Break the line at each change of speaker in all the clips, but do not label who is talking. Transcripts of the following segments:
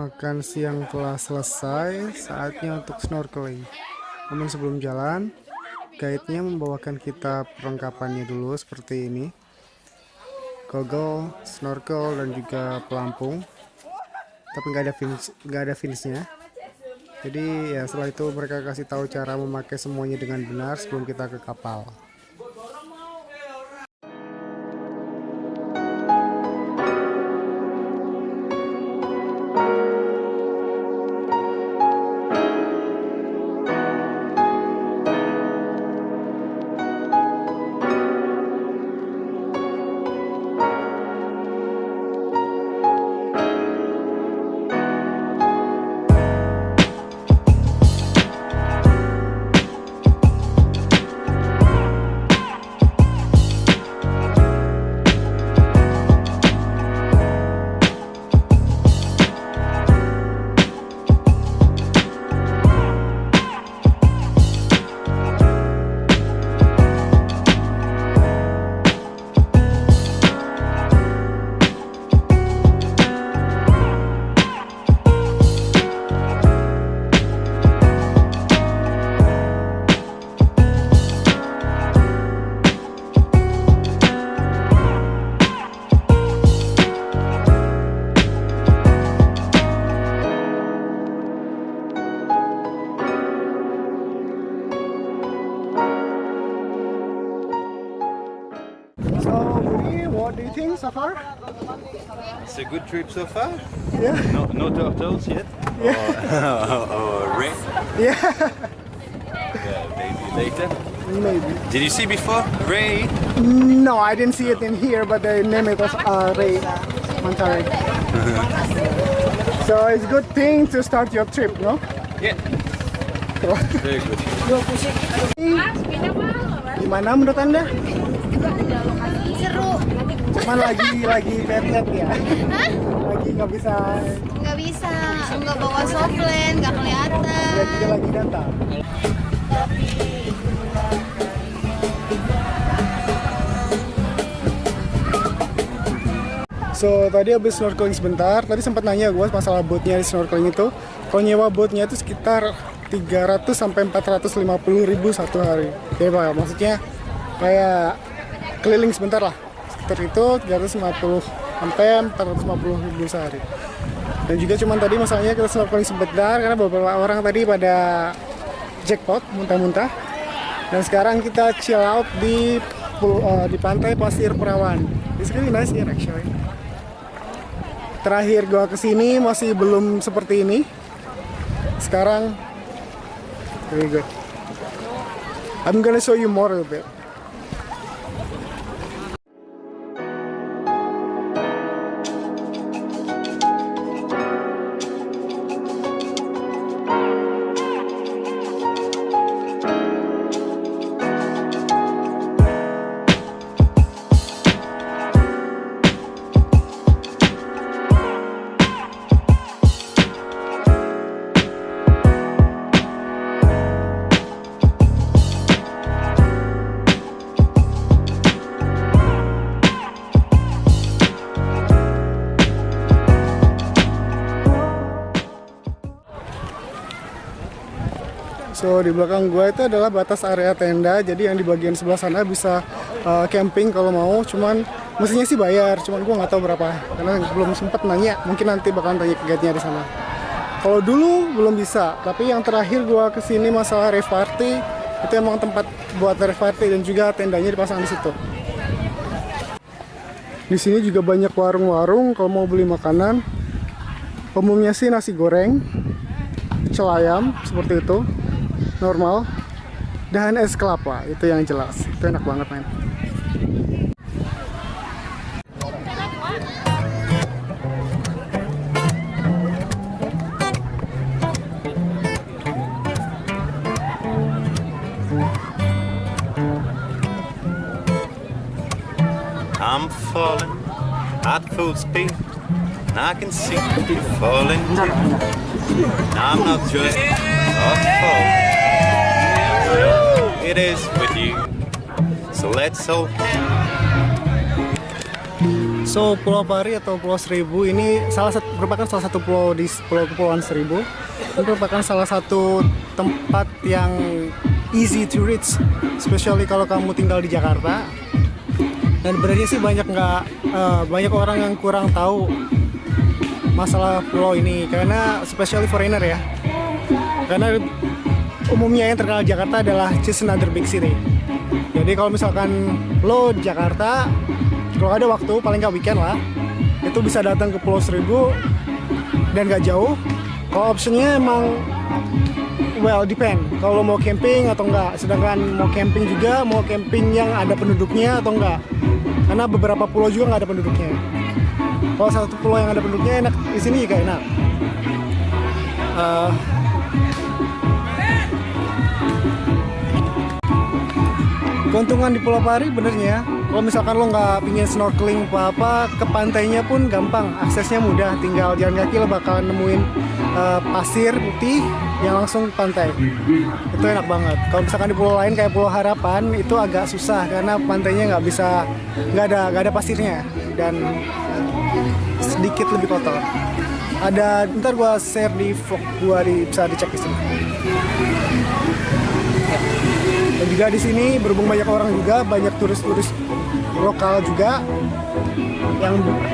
Makan siang telah selesai, saatnya untuk snorkeling. Namun sebelum jalan, guide-nya membawakan kita perlengkapannya dulu seperti ini. Goggle, snorkel, dan juga pelampung. Tapi nggak ada finish-nya. Jadi ya setelah itu mereka kasih tahu cara memakai semuanya dengan benar sebelum kita ke kapal. What do you think so far?
It's a good trip so far.
Yeah.
No turtles yet.
Yeah.
Or ray.
Yeah.
Yeah, maybe later.
Maybe.
Did you see before Ray?
No, I didn't see it in here, but the name it was Ray Mantare. So it's a good thing to start your trip, no?
Yeah. Very good.
Gimana menurut Anda?
Seru.
Cuman lagi bad ya. Lagi nggak bisa
Nggak bawa softland, nggak kelihatan.
dan juga lagi datang. So tadi habis snorkeling sebentar, tadi sempat nanya gue masalah boatnya di snorkeling itu. Kalau nyewa boatnya itu sekitar 300 sampai 450 ribu satu hari. Oke Pak, maksudnya kayak keliling sebentar lah. Sekitar itu 350 sampai 450 ribu sehari. Dan juga cuman tadi masalahnya kita snorkeling sebentar karena beberapa orang tadi pada jackpot muntah-muntah. Dan sekarang kita chill out di pantai Pasir Perawan. It's really nice here actually. Terakhir gua kesini masih belum seperti ini. Sekarang very good. I'm gonna show you more a bit. So di belakang gua itu adalah batas area tenda, jadi yang di bagian sebelah sana bisa camping kalau mau, cuman mestinya sih bayar, cuman gua nggak tahu berapa, karena belum sempat nanya, mungkin nanti bakalan tanya ke guide-nya di sana. Kalau dulu belum bisa, tapi yang terakhir gua kesini masalah rave party, itu emang tempat buat rave party dan juga tendanya dipasang di situ. Di sini juga banyak warung-warung kalau mau beli makanan. Umumnya sih nasi goreng, pecel ayam seperti itu. Normal, dan es kelapa itu yang jelas, itu enak banget men.
I'm falling at full speed, and I can see you falling too. I'm not just a fall. It is with you, so let's all.
So Pulau Pari atau Pulau Seribu ini merupakan salah satu pulau di Kepulauan Seribu. Ini merupakan salah satu tempat yang easy to reach, especially kalau kamu tinggal di Jakarta. Dan berarti sih banyak orang yang kurang tahu masalah pulau ini, karena especially foreigner ya. Karena umumnya yang terkenal Jakarta adalah just another big city. Jadi kalau misalkan lo di Jakarta, kalau ada waktu, paling nggak weekend lah, itu bisa datang ke Pulau Seribu dan nggak jauh. Kalau optionnya emang depend. Kalau mau camping atau enggak. Sedangkan mau camping juga, mau camping yang ada penduduknya atau enggak. Karena beberapa pulau juga nggak ada penduduknya. Kalau satu pulau yang ada penduduknya enak, di sini juga enak. Keuntungan di Pulau Pari benernya, kalau misalkan lo nggak pingin snorkeling apa-apa, ke pantainya pun gampang, aksesnya mudah, tinggal jalan kaki lo bakalan nemuin pasir putih yang langsung ke pantai. Itu enak banget. Kalau misalkan di pulau lain kayak Pulau Harapan itu agak susah karena pantainya nggak ada pasirnya dan sedikit lebih kotor. Ntar gua share di vlog gua, bisa dicek di sini. Dan juga di sini berhubung banyak orang juga, banyak turis-turis lokal juga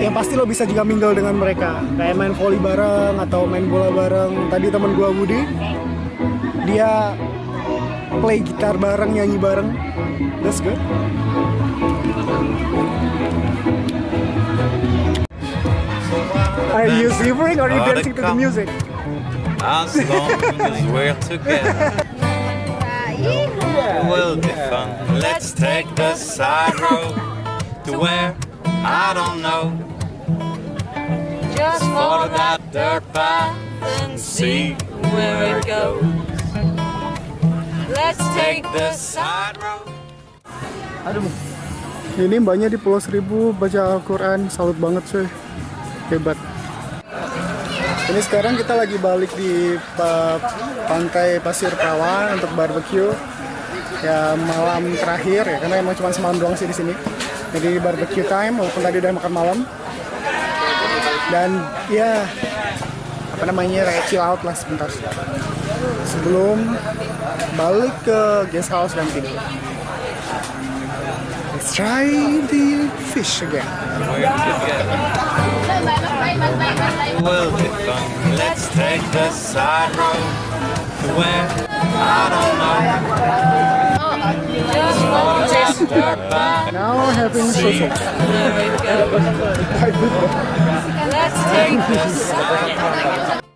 yang pasti lo bisa juga mingle dengan mereka, kayak main volley bareng atau main bola bareng. Tadi temen gua Budi, dia play gitar bareng, nyanyi bareng. That's good. Are you shivering or are you dancing to the music?
As long as we're together, it will be fun. Let's take the side road to where I don't know.
Just
Follow that dirt path and see where it goes.
let's take
The side road.
Ini mbaknya di Pulau Seribu baca Al-Quran, salut banget cuy, hebat. Ini sekarang kita lagi balik di pantai Pasir Perawan untuk barbecue ya, malam terakhir ya, karena emang cuma semalam doang sih di sini. Jadi barbecue time walaupun tadi udah makan malam. Dan ya kayak chill out lah sebentar sebelum balik ke guest house dan tidur. Let's try the fish again.
We're together. Will be fun. Let's take the side road to where I don't know.
just follow that dirt path.
Now having sushi.
Let's take the side.